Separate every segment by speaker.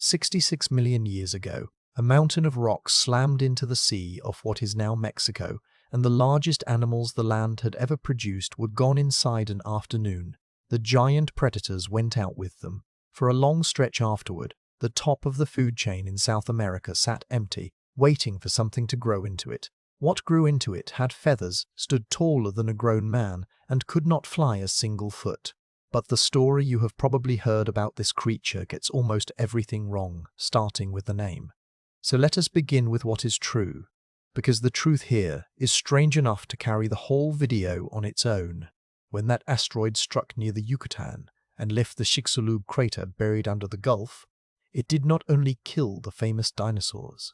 Speaker 1: 66 million years ago, a mountain of rocks slammed into the sea off what is now Mexico, and the largest animals the land had ever produced were gone inside an afternoon. The giant predators went out with them. For a long stretch afterward, the top of the food chain in South America sat empty, waiting for something to grow into it. What grew into it had feathers, stood taller than a grown man, and could not fly a single foot. But the story you have probably heard about this creature gets almost everything wrong, starting with the name. So let us begin with what is true, because the truth here is strange enough to carry the whole video on its own. When that asteroid struck near the Yucatan and left the Chicxulub crater buried under the Gulf, it did not only kill the famous dinosaurs.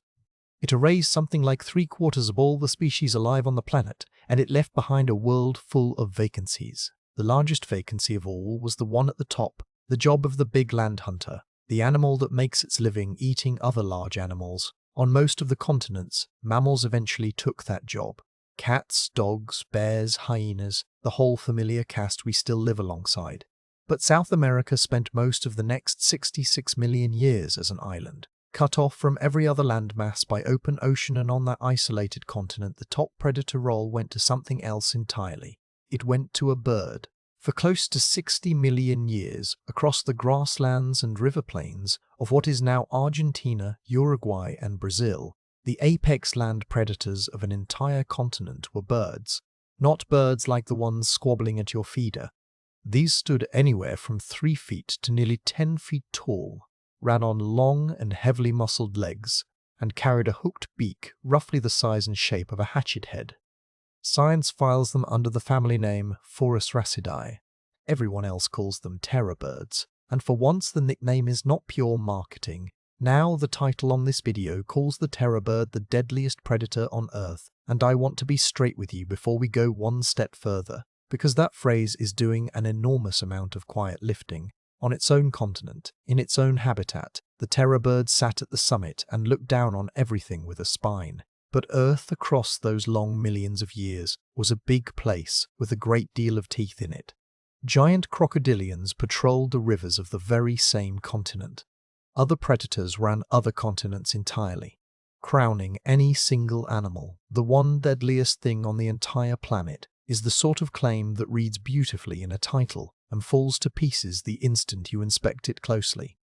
Speaker 1: It erased something like 3/4 of all the species alive on the planet, and it left behind a world full of vacancies. The largest vacancy of all was the one at the top, the job of the big land hunter, the animal that makes its living eating other large animals. On most of the continents, mammals eventually took that job. Cats, dogs, bears, hyenas, the whole familiar cast we still live alongside. But South America spent most of the next 66 million years as an island. Cut off from every other landmass by open ocean, and on that isolated continent the top predator role went to something else entirely. It went to a bird. For close to 60 million years, across the grasslands and river plains of what is now Argentina, Uruguay and Brazil, the apex land predators of an entire continent were birds. Not birds like the ones squabbling at your feeder. These stood anywhere from 3 feet to nearly 10 feet tall, ran on long and heavily muscled legs, and carried a hooked beak roughly the size and shape of a hatchet head. Science files them under the family name Phorusrhacos. Everyone else calls them terror birds, and for once the nickname is not pure marketing. Now the title on this video calls the terror bird the deadliest predator on Earth, and I want to be straight with you before we go one step further, because that phrase is doing an enormous amount of quiet lifting. On its own continent, in its own habitat, the terror bird sat at the summit and looked down on everything with a spine. But Earth, across those long millions of years, was a big place with a great deal of teeth in it. Giant crocodilians patrolled the rivers of the very same continent. Other predators ran other continents entirely. Crowning any single animal, the one deadliest thing on the entire planet, is the sort of claim that reads beautifully in a title and falls to pieces the instant you inspect it closely.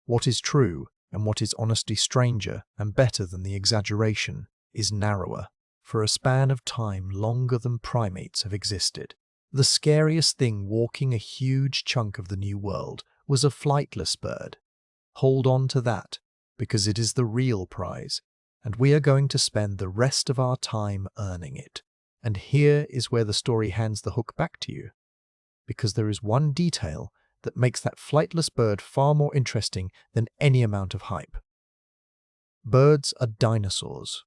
Speaker 1: What is true, and what is honestly stranger and better than the exaggeration, is narrower, for a span of time longer than primates have existed. The scariest thing walking a huge chunk of the New World was a flightless bird. Hold on to that, because it is the real prize, and we are going to spend the rest of our time earning it. And here is where the story hands the hook back to you, because there is one detail that makes that flightless bird far more interesting than any amount of hype. Birds are dinosaurs.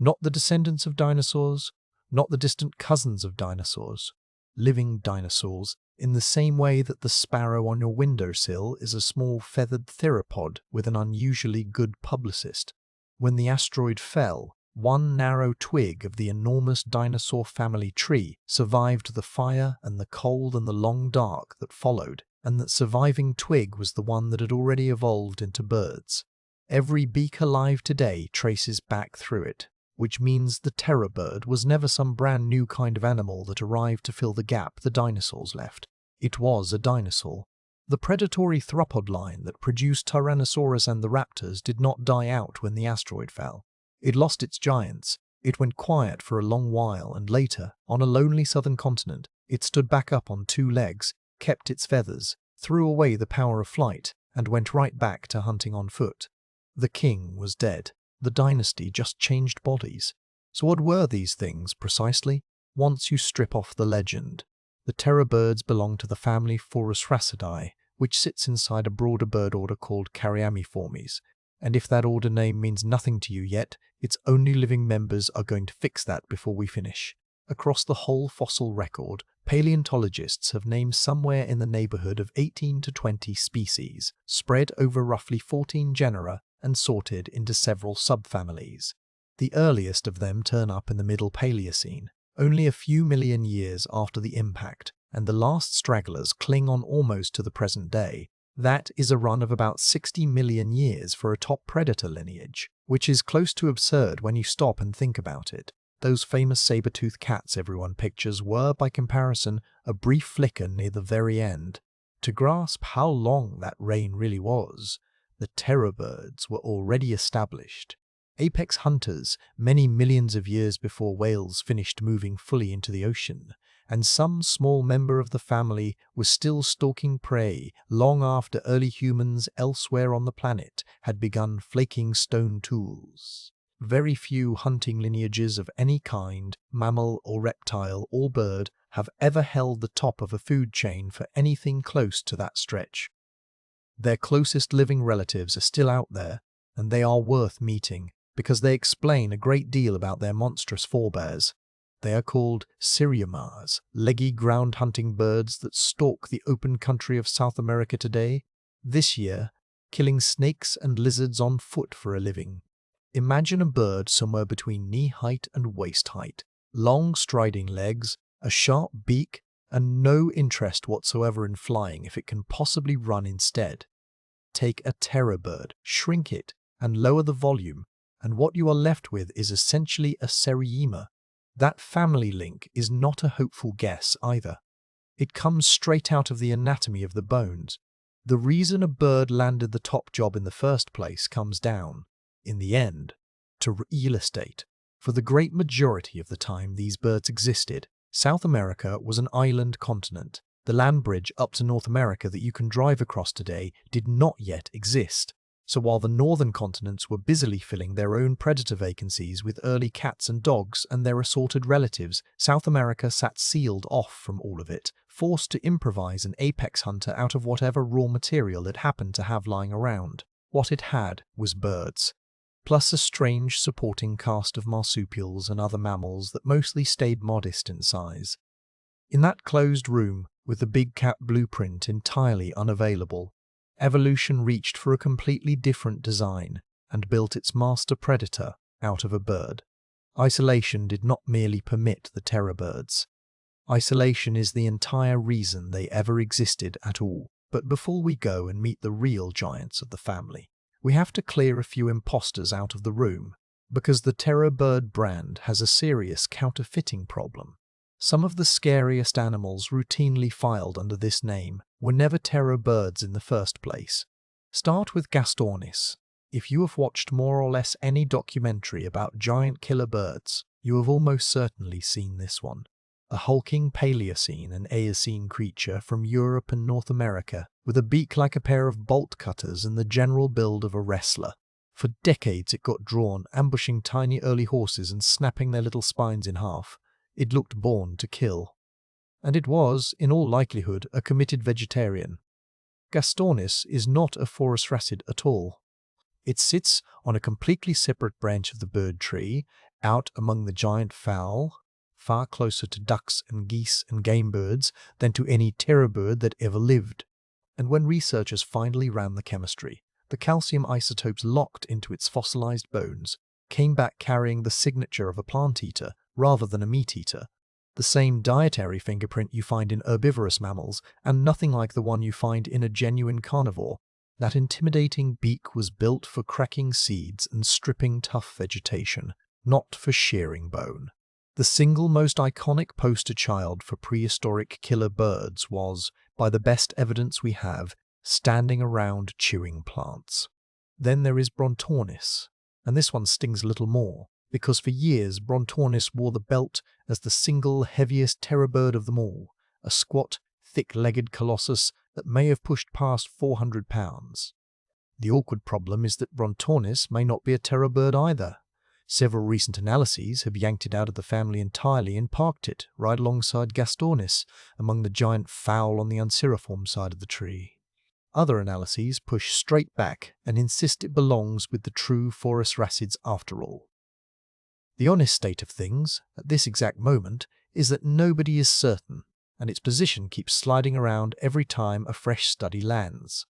Speaker 1: Not the descendants of dinosaurs, not the distant cousins of dinosaurs. Living dinosaurs, in the same way that the sparrow on your windowsill is a small feathered theropod with an unusually good publicist. When the asteroid fell, one narrow twig of the enormous dinosaur family tree survived the fire and the cold and the long dark that followed, and that surviving twig was the one that had already evolved into birds. Every beak alive today traces back through it, which means the terror bird was never some brand new kind of animal that arrived to fill the gap the dinosaurs left. It was a dinosaur. The predatory theropod line that produced Tyrannosaurus and the raptors did not die out when the asteroid fell. It lost its giants. It went quiet for a long while, and later, on a lonely southern continent, it stood back up on 2 legs, kept its feathers, threw away the power of flight, and went right back to hunting on foot. The king was dead. The dynasty just changed bodies. So what were these things, precisely? Once you strip off the legend, the terror birds belong to the family Phorusrhacos, which sits inside a broader bird order called Charaemiformes. And if that order name means nothing to you yet, its only living members are going to fix that before we finish. Across the whole fossil record, paleontologists have named somewhere in the neighborhood of 18 to 20 species, spread over roughly 14 genera and sorted into several subfamilies. The earliest of them turn up in the Middle Paleocene, only a few million years after the impact, and the last stragglers cling on almost to the present day. That is a run of about 60 million years for a top predator lineage, which is close to absurd when you stop and think about it. Those famous saber-toothed cats everyone pictures were, by comparison, a brief flicker near the very end. To grasp how long that reign really was, the terror birds were already established. Apex hunters many millions of years before whales finished moving fully into the ocean, and some small member of the family was still stalking prey long after early humans elsewhere on the planet had begun flaking stone tools. Very few hunting lineages of any kind, mammal or reptile or bird, have ever held the top of a food chain for anything close to that stretch. Their closest living relatives are still out there, and they are worth meeting, because they explain a great deal about their monstrous forebears. They are called siriamars, leggy ground-hunting birds that stalk the open country of South America today, this year killing snakes and lizards on foot for a living. Imagine a bird somewhere between knee-height and waist-height, long striding legs, a sharp beak, and no interest whatsoever in flying if it can possibly run instead. Take a terror bird, shrink it, and lower the volume, and what you are left with is essentially a seriema. That family link is not a hopeful guess either. It comes straight out of the anatomy of the bones. The reason a bird landed the top job in the first place comes down, in the end, to real estate. For the great majority of the time these birds existed, South America was an island continent. The land bridge up to North America that you can drive across today did not yet exist. So while the northern continents were busily filling their own predator vacancies with early cats and dogs and their assorted relatives, South America sat sealed off from all of it, forced to improvise an apex hunter out of whatever raw material it happened to have lying around. What it had was birds, plus a strange supporting cast of marsupials and other mammals that mostly stayed modest in size. In that closed room, with the big cat blueprint entirely unavailable, evolution reached for a completely different design and built its master predator out of a bird. Isolation did not merely permit the terror birds. Isolation is the entire reason they ever existed at all. But before we go and meet the real giants of the family, we have to clear a few imposters out of the room, because the terror bird brand has a serious counterfeiting problem. Some of the scariest animals routinely filed under this name were never terror birds in the first place. Start with Gastornis. If you have watched more or less any documentary about giant killer birds, you have almost certainly seen this one. A hulking Paleocene and Eocene creature from Europe and North America, with a beak like a pair of bolt cutters and the general build of a wrestler. For decades it got drawn, ambushing tiny early horses and snapping their little spines in half. It looked born to kill. And it was, in all likelihood, a committed vegetarian. Gastornis is not a Phorusrhacid at all. It sits on a completely separate branch of the bird tree, out among the giant fowl, far closer to ducks and geese and game birds than to any terror bird that ever lived. And when researchers finally ran the chemistry, the calcium isotopes locked into its fossilized bones came back carrying the signature of a plant eater rather than a meat eater, the same dietary fingerprint you find in herbivorous mammals and nothing like the one you find in a genuine carnivore. That intimidating beak was built for cracking seeds and stripping tough vegetation, not for shearing bone. The single most iconic poster child for prehistoric killer birds was, by the best evidence we have, standing around chewing plants. Then there is Brontornis, and this one stings a little more, because for years Brontornis wore the belt as the single heaviest terror bird of them all, a squat, thick-legged colossus that may have pushed past 400 pounds. The awkward problem is that Brontornis may not be a terror bird either. Several recent analyses have yanked it out of the family entirely and parked it right alongside Gastornis, among the giant fowl on the unceriform side of the tree. Other analyses push straight back and insist it belongs with the true Phorusrhacids after all. The honest state of things, at this exact moment, is that nobody is certain, and its position keeps sliding around every time a fresh study lands,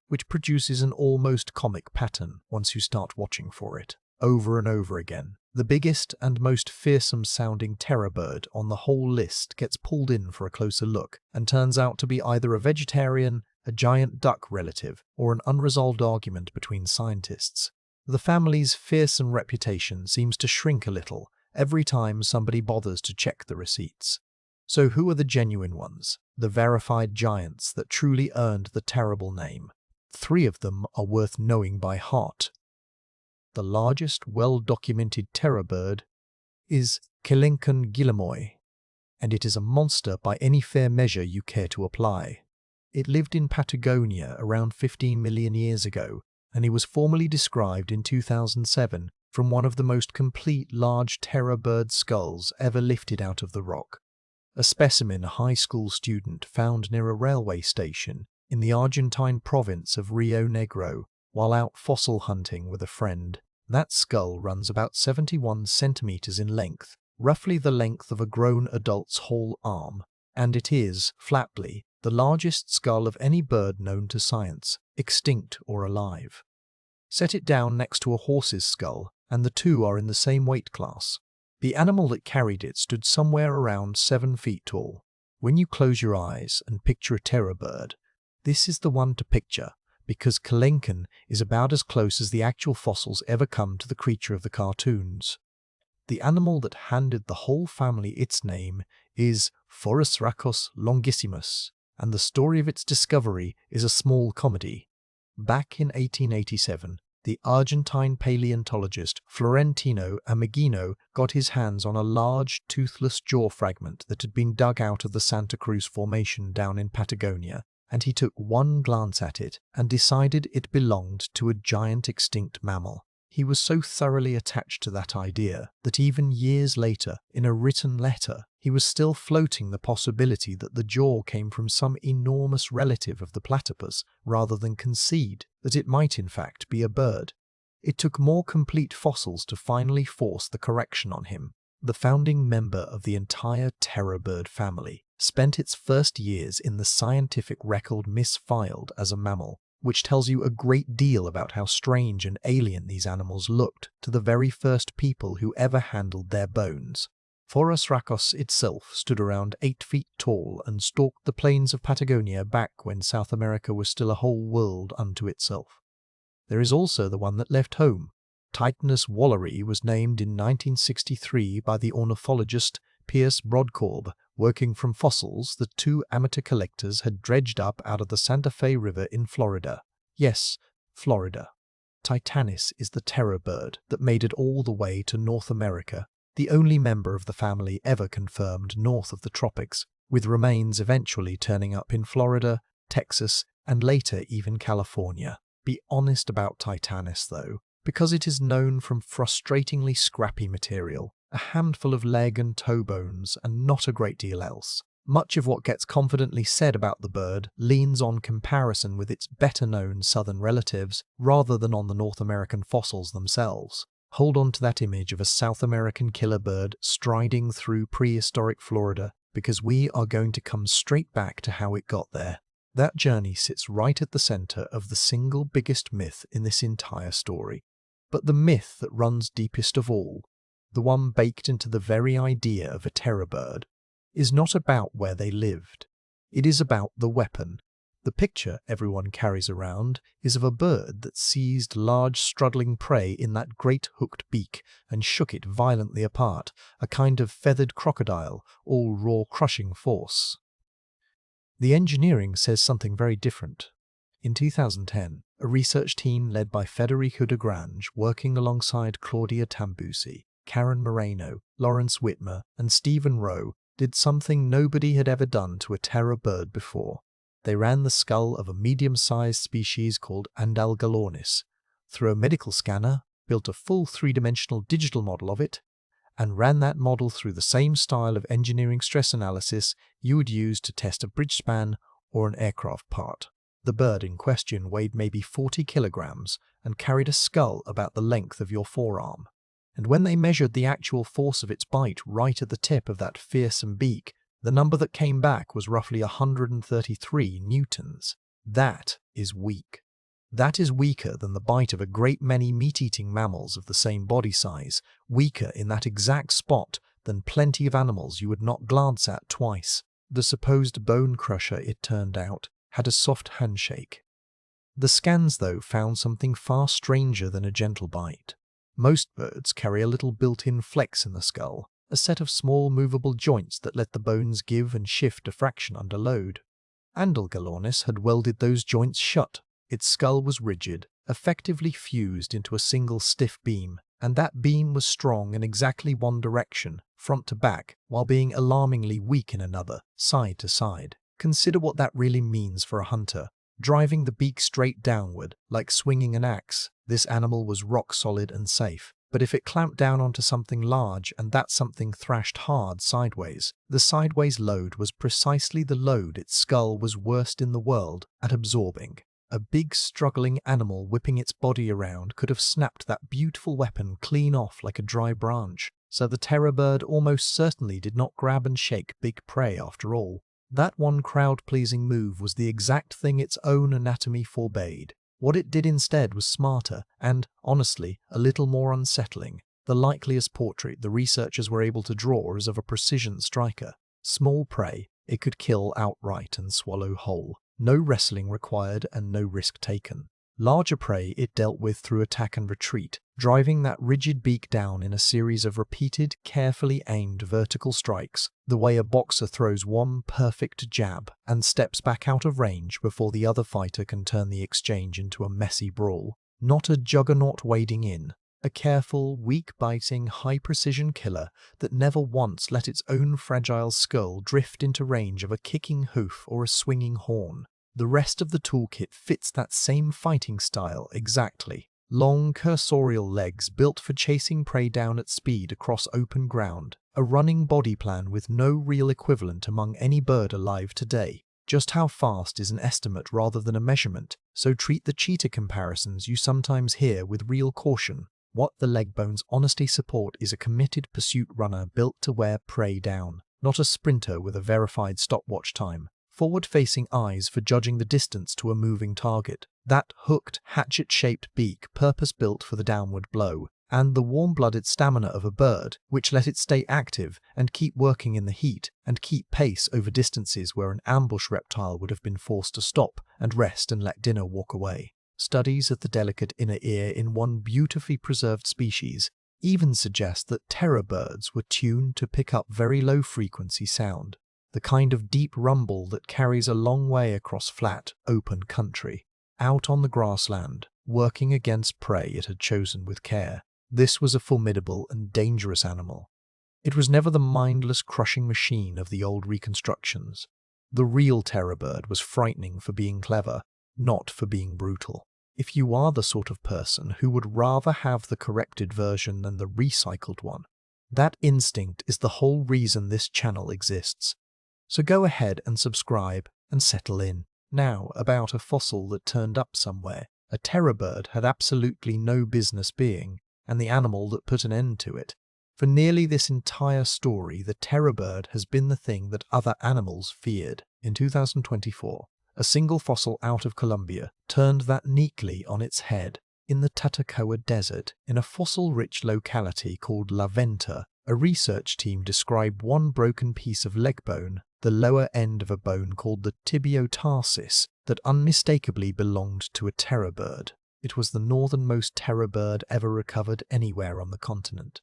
Speaker 1: which produces an almost comic pattern once you start watching for it, over and over again. The biggest and most fearsome-sounding terror bird on the whole list gets pulled in for a closer look and turns out to be either a vegetarian, a giant duck relative, or an unresolved argument between scientists. The family's fearsome reputation seems to shrink a little every time somebody bothers to check the receipts. So who are the genuine ones, the verified giants that truly earned the terrible name? 3 of them are worth knowing by heart. The largest well-documented terror bird is Kelenken guillemot, and it is a monster by any fair measure you care to apply. It lived in Patagonia around 15 million years ago, and he was formally described in 2007 from one of the most complete large terror bird skulls ever lifted out of the rock. A specimen a high school student found near a railway station in the Argentine province of Rio Negro while out fossil hunting with a friend. That skull runs about 71 centimeters in length, roughly the length of a grown adult's whole arm, and it is, flatly, the largest skull of any bird known to science, extinct or alive. Set it down next to a horse's skull, and the two are in the same weight class. The animal that carried it stood somewhere around 7 feet tall. When you close your eyes and picture a terror bird, this is the one to picture, because Kelenken is about as close as the actual fossils ever come to the creature of the cartoons. The animal that handed the whole family its name is Phorusrhacos longissimus, and the story of its discovery is a small comedy. Back in 1887, the Argentine paleontologist Florentino Ameghino got his hands on a large, toothless jaw fragment that had been dug out of the Santa Cruz Formation down in Patagonia, and he took one glance at it and decided it belonged to a giant extinct mammal. He was so thoroughly attached to that idea that even years later, in a written letter, he was still floating the possibility that the jaw came from some enormous relative of the platypus, rather than concede that it might in fact be a bird. It took more complete fossils to finally force the correction on him. The founding member of the entire terror bird family spent its first years in the scientific record misfiled as a mammal, which tells you a great deal about how strange and alien these animals looked to the very first people who ever handled their bones. Phorusrhacos itself stood around 8 feet tall and stalked the plains of Patagonia back when South America was still a whole world unto itself. There is also the one that left home. Titanis wallery was named in 1963 by the ornithologist Pierce Brodkorb, working from fossils that 2 amateur collectors had dredged up out of the Santa Fe River in Florida. Yes, Florida. Titanis is the terror bird that made it all the way to North America, the only member of the family ever confirmed north of the tropics, with remains eventually turning up in Florida, Texas, and later even California. Be honest about Titanis, though, because it is known from frustratingly scrappy material, a handful of leg and toe bones, and not a great deal else. Much of what gets confidently said about the bird leans on comparison with its better-known southern relatives rather than on the North American fossils themselves. Hold on to that image of a South American killer bird striding through prehistoric Florida, because we are going to come straight back to how it got there. That journey sits right at the center of the single biggest myth in this entire story. But the myth that runs deepest of all, the one baked into the very idea of a terror bird, is not about where they lived. It is about the weapon. The picture everyone carries around is of a bird that seized large struggling prey in that great hooked beak and shook it violently apart, a kind of feathered crocodile, all raw crushing force. The engineering says something very different. In 2010, a research team led by Federico de Grange, working alongside Claudia Tambusi, Karen Moreno, Lawrence Whitmer, and Stephen Rowe, did something nobody had ever done to a terror bird before. They ran the skull of a medium-sized species called Andalgalornis through a medical scanner, built a full 3-dimensional digital model of it, and ran that model through the same style of engineering stress analysis you would use to test a bridge span or an aircraft part. The bird in question weighed maybe 40 kilograms and carried a skull about the length of your forearm. And when they measured the actual force of its bite right at the tip of that fearsome beak, the number that came back was roughly 133 newtons. That is weak. That is weaker than the bite of a great many meat-eating mammals of the same body size, weaker in that exact spot than plenty of animals you would not glance at twice. The supposed bone crusher, it turned out, had a soft handshake. The scans, though, found something far stranger than a gentle bite. Most birds carry a little built-in flex in the skull, a set of small movable joints that let the bones give and shift a fraction under load. Andalgalornis had welded those joints shut. Its skull was rigid, effectively fused into a single stiff beam, and that beam was strong in exactly one direction, front to back, while being alarmingly weak in another, side to side. Consider what that really means for a hunter. Driving the beak straight downward, like swinging an axe, this animal was rock solid and safe. But if it clamped down onto something large and that something thrashed hard sideways, the sideways load was precisely the load its skull was worst in the world at absorbing. A big struggling animal whipping its body around could have snapped that beautiful weapon clean off like a dry branch. So the terror bird almost certainly did not grab and shake big prey after all. That one crowd-pleasing move was the exact thing its own anatomy forbade. What it did instead was smarter and, honestly, a little more unsettling. The likeliest portrait the researchers were able to draw is of a precision striker. Small prey, it could kill outright and swallow whole. No wrestling required and no risk taken. Larger prey it dealt with through attack and retreat, driving that rigid beak down in a series of repeated, carefully aimed vertical strikes, the way a boxer throws one perfect jab and steps back out of range before the other fighter can turn the exchange into a messy brawl. Not a juggernaut wading in. A careful, weak-biting, high-precision killer that never once let its own fragile skull drift into range of a kicking hoof or a swinging horn. The rest of the toolkit fits that same fighting style exactly. Long cursorial legs built for chasing prey down at speed across open ground. A running body plan with no real equivalent among any bird alive today. Just how fast is an estimate rather than a measurement, so treat the cheetah comparisons you sometimes hear with real caution. What the leg bones honestly support is a committed pursuit runner built to wear prey down, not a sprinter with a verified stopwatch time. Forward-facing eyes for judging the distance to a moving target, that hooked, hatchet-shaped beak purpose-built for the downward blow, and the warm-blooded stamina of a bird, which let it stay active and keep working in the heat and keep pace over distances where an ambush reptile would have been forced to stop and rest and let dinner walk away. Studies of the delicate inner ear in one beautifully preserved species even suggest that terror birds were tuned to pick up very low-frequency sound, the kind of deep rumble that carries a long way across flat, open country. Out on the grassland, working against prey it had chosen with care, this was a formidable and dangerous animal. It was never the mindless crushing machine of the old reconstructions. The real terror bird was frightening for being clever, not for being brutal. If you are the sort of person who would rather have the corrected version than the recycled one, that instinct is the whole reason this channel exists. So go ahead and subscribe and settle in. Now, about a fossil that turned up somewhere. A terror bird had absolutely no business being, and the animal that put an end to it. For nearly this entire story, the terror bird has been the thing that other animals feared. In 2024, a single fossil out of Colombia turned that neatly on its head. In the Tatacoa Desert, in a fossil-rich locality called La Venta, a research team described one broken piece of leg bone, the lower end of a bone called the tibiotarsus, that unmistakably belonged to a terror bird. It was the northernmost terror bird ever recovered anywhere on the continent.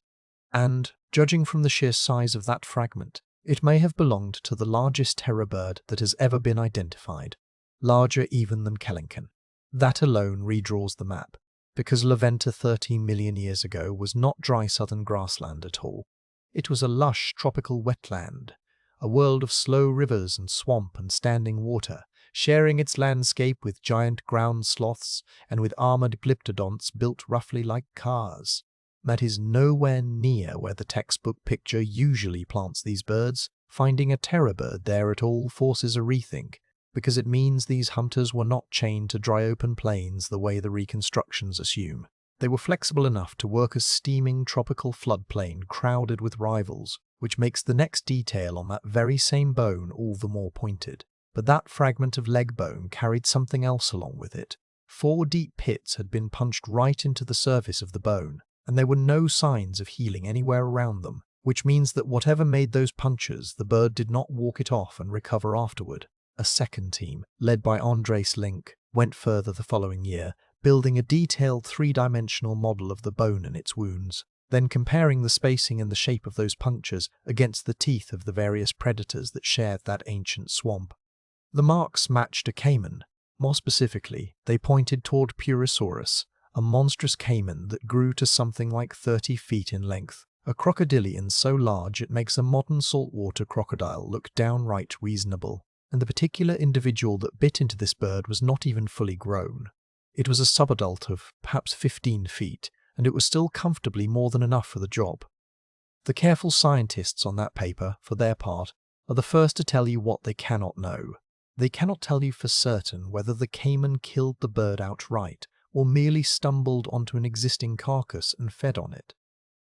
Speaker 1: And, judging from the sheer size of that fragment, it may have belonged to the largest terror bird that has ever been identified, larger even than Kelenken. That alone redraws the map, because La Venta 13 million years ago was not dry southern grassland at all. It was a lush tropical wetland, a world of slow rivers and swamp and standing water, sharing its landscape with giant ground sloths and with armored glyptodonts built roughly like cars. That is nowhere near where the textbook picture usually plants these birds. Finding a terror bird there at all forces a rethink, because it means these hunters were not chained to dry open plains the way the reconstructions assume. They were flexible enough to work a steaming tropical floodplain crowded with rivals, which makes the next detail on that very same bone all the more pointed. But that fragment of leg bone carried something else along with it. 4 deep pits had been punched right into the surface of the bone, and there were no signs of healing anywhere around them, which means that whatever made those punches, the bird did not walk it off and recover afterward. A second team, led by Andres Link, went further the following year, building a detailed three-dimensional model of the bone and its wounds, then comparing the spacing and the shape of those punctures against the teeth of the various predators that shared that ancient swamp. The marks matched a caiman. More specifically, they pointed toward Phorusrhacos, a monstrous caiman that grew to something like 30 feet in length, a crocodilian so large it makes a modern saltwater crocodile look downright reasonable. And the particular individual that bit into this bird was not even fully grown. It was a subadult of perhaps 15 feet, and it was still comfortably more than enough for the job. The careful scientists on that paper, for their part, are the first to tell you what they cannot know. They cannot tell you for certain whether the caiman killed the bird outright, or merely stumbled onto an existing carcass and fed on it.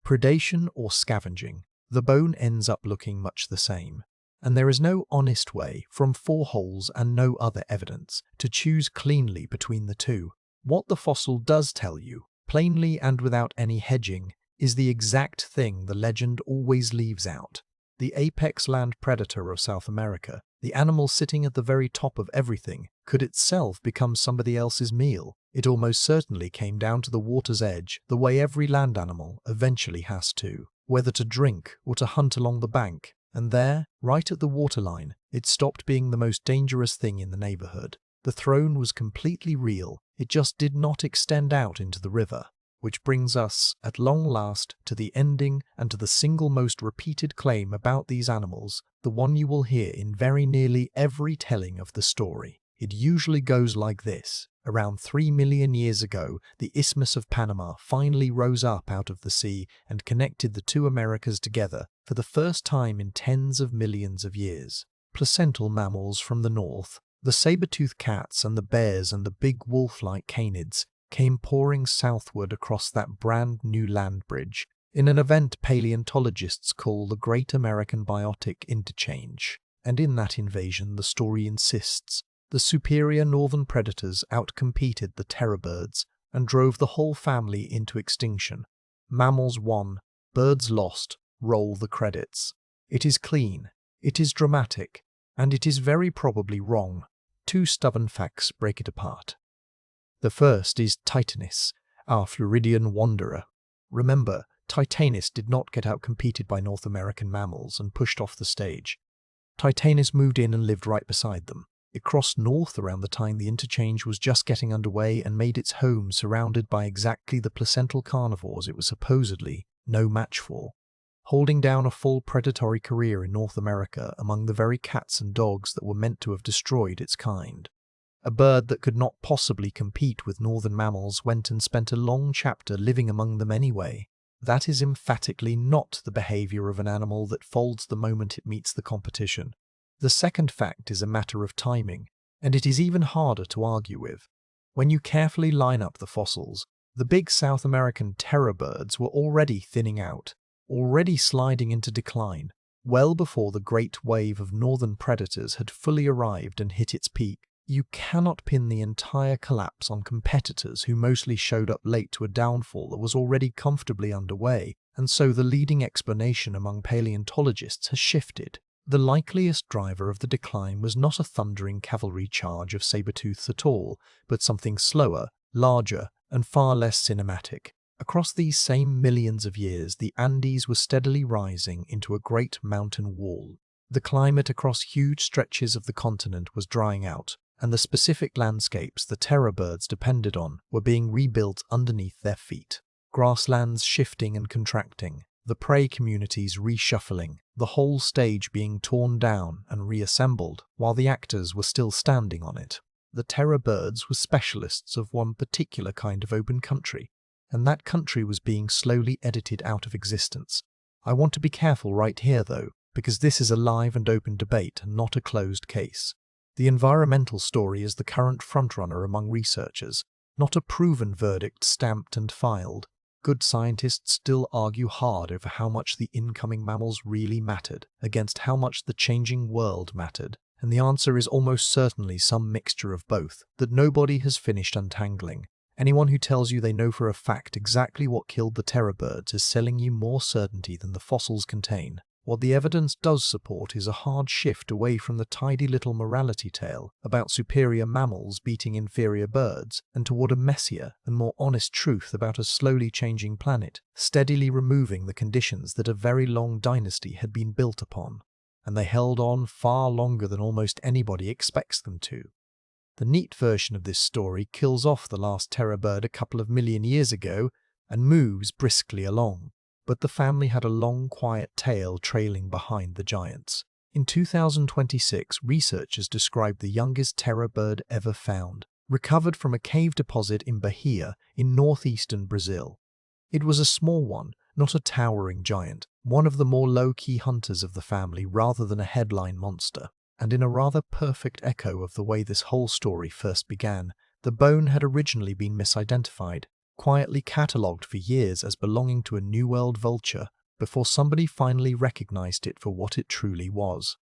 Speaker 1: Predation or scavenging, the bone ends up looking much the same. And there is no honest way, from 4 holes and no other evidence, to choose cleanly between the two. What the fossil does tell you, plainly and without any hedging, is the exact thing the legend always leaves out. The apex land predator of South America, the animal sitting at the very top of everything, could itself become somebody else's meal. It almost certainly came down to the water's edge, the way every land animal eventually has to, whether to drink or to hunt along the bank. And there, right at the waterline, it stopped being the most dangerous thing in the neighborhood. The throne was completely real, it just did not extend out into the river. Which brings us, at long last, to the ending and to the single most repeated claim about these animals, the one you will hear in very nearly every telling of the story. It usually goes like this. Around 3 million years ago, the Isthmus of Panama finally rose up out of the sea and connected the two Americas together for the first time in tens of millions of years. Placental mammals from the north, the saber-toothed cats and the bears and the big wolf-like canids, came pouring southward across that brand new land bridge, in an event paleontologists call the Great American Biotic Interchange. And in that invasion, the story insists, the superior northern predators outcompeted the terror birds and drove the whole family into extinction. Mammals won, birds lost, roll the credits. It is clean, it is dramatic, and it is very probably wrong. 2 stubborn facts break it apart. The first is Titanis, our Floridian wanderer. Remember, Titanis did not get outcompeted by North American mammals and pushed off the stage. Titanis moved in and lived right beside them. It crossed north around the time the interchange was just getting underway and made its home surrounded by exactly the placental carnivores it was supposedly no match for, holding down a full predatory career in North America among the very cats and dogs that were meant to have destroyed its kind. A bird that could not possibly compete with northern mammals went and spent a long chapter living among them anyway. That is emphatically not the behavior of an animal that folds the moment it meets the competition. The second fact is a matter of timing, and it is even harder to argue with. When you carefully line up the fossils, the big South American terror birds were already thinning out, already sliding into decline, well before the great wave of northern predators had fully arrived and hit its peak. You cannot pin the entire collapse on competitors who mostly showed up late to a downfall that was already comfortably underway, and so the leading explanation among paleontologists has shifted. The likeliest driver of the decline was not a thundering cavalry charge of saber-tooths at all, but something slower, larger, and far less cinematic. Across these same millions of years, the Andes was steadily rising into a great mountain wall. The climate across huge stretches of the continent was drying out, and the specific landscapes the terror birds depended on were being rebuilt underneath their feet. Grasslands shifting and contracting, the prey communities reshuffling, the whole stage being torn down and reassembled while the actors were still standing on it. The terror birds were specialists of one particular kind of open country, and that country was being slowly edited out of existence. I want to be careful right here though, because this is a live and open debate and not a closed case. The environmental story is the current frontrunner among researchers, not a proven verdict stamped and filed. Good scientists still argue hard over how much the incoming mammals really mattered against how much the changing world mattered, and the answer is almost certainly some mixture of both that nobody has finished untangling. Anyone who tells you they know for a fact exactly what killed the terror birds is selling you more certainty than the fossils contain. What the evidence does support is a hard shift away from the tidy little morality tale about superior mammals beating inferior birds and toward a messier and more honest truth about a slowly changing planet, steadily removing the conditions that a very long dynasty had been built upon. And they held on far longer than almost anybody expects them to. The neat version of this story kills off the last terror bird a couple of million years ago and moves briskly along. But the family had a long, quiet tail trailing behind the giants. In 2026, researchers described the youngest terror bird ever found, recovered from a cave deposit in Bahia in northeastern Brazil. It was a small one, not a towering giant, one of the more low-key hunters of the family rather than a headline monster. And in a rather perfect echo of the way this whole story first began, the bone had originally been misidentified, quietly catalogued for years as belonging to a New World vulture before somebody finally recognized it for what it truly was.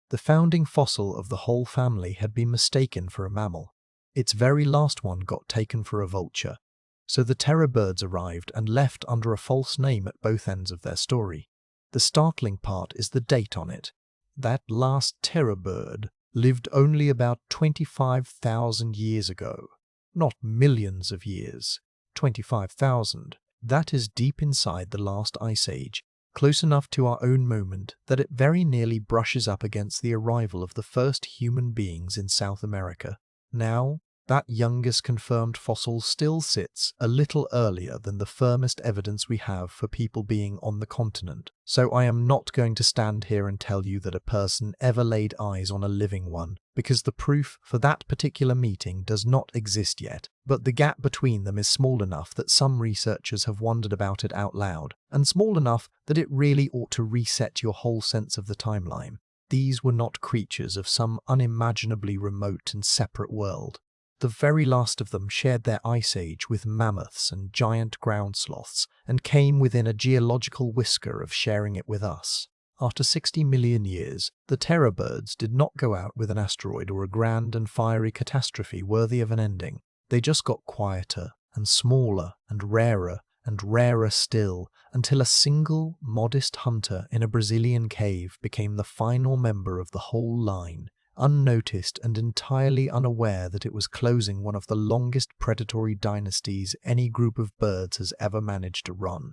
Speaker 1: The founding fossil of the whole family had been mistaken for a mammal. Its very last one got taken for a vulture. So the terror birds arrived and left under a false name at both ends of their story. The startling part is the date on it. That last terror bird lived only about 25,000 years ago. Not millions of years. 25,000. That is deep inside the last ice age, close enough to our own moment that it very nearly brushes up against the arrival of the first human beings in South America. Now, that youngest confirmed fossil still sits a little earlier than the firmest evidence we have for people being on the continent. So I am not going to stand here and tell you that a person ever laid eyes on a living one, because the proof for that particular meeting does not exist yet. But the gap between them is small enough that some researchers have wondered about it out loud, and small enough that it really ought to reset your whole sense of the timeline. These were not creatures of some unimaginably remote and separate world. The very last of them shared their ice age with mammoths and giant ground sloths and came within a geological whisker of sharing it with us. After 60 million years, the terror birds did not go out with an asteroid or a grand and fiery catastrophe worthy of an ending. They just got quieter and smaller and rarer still, until a single, modest hunter in a Brazilian cave became the final member of the whole line, unnoticed and entirely unaware that it was closing one of the longest predatory dynasties any group of birds has ever managed to run.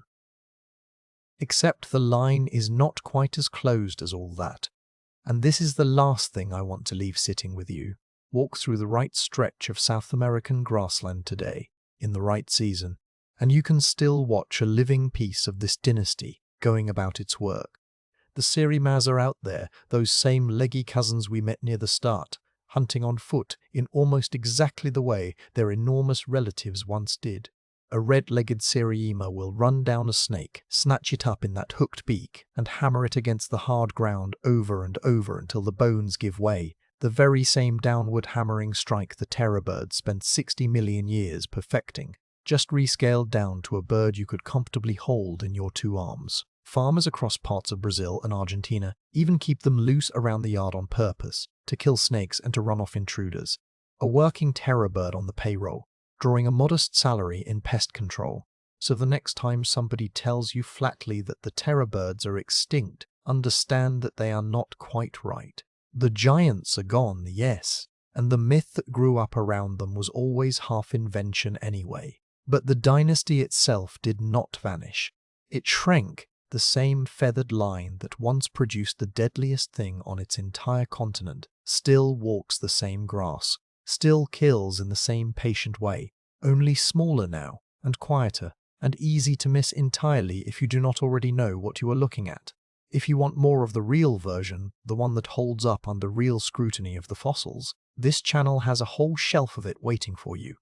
Speaker 1: Except the line is not quite as closed as all that. And this is the last thing I want to leave sitting with you. Walk through the right stretch of South American grassland today, in the right season, and you can still watch a living piece of this dynasty going about its work. The Sirimaz are out there, those same leggy cousins we met near the start, hunting on foot in almost exactly the way their enormous relatives once did. A red-legged Siriema will run down a snake, snatch it up in that hooked beak, and hammer it against the hard ground over and over until the bones give way, the very same downward hammering strike the terror bird spent 60 million years perfecting, just rescaled down to a bird you could comfortably hold in your two arms. Farmers across parts of Brazil and Argentina even keep them loose around the yard on purpose, to kill snakes and to run off intruders. A working terror bird on the payroll, drawing a modest salary in pest control. So the next time somebody tells you flatly that the terror birds are extinct, understand that they are not quite right. The giants are gone, yes, and the myth that grew up around them was always half invention anyway. But the dynasty itself did not vanish. It shrank. The same feathered line that once produced the deadliest thing on its entire continent still walks the same grass, still kills in the same patient way, only smaller now, and quieter, and easy to miss entirely if you do not already know what you are looking at. If you want more of the real version, the one that holds up under real scrutiny of the fossils, this channel has a whole shelf of it waiting for you.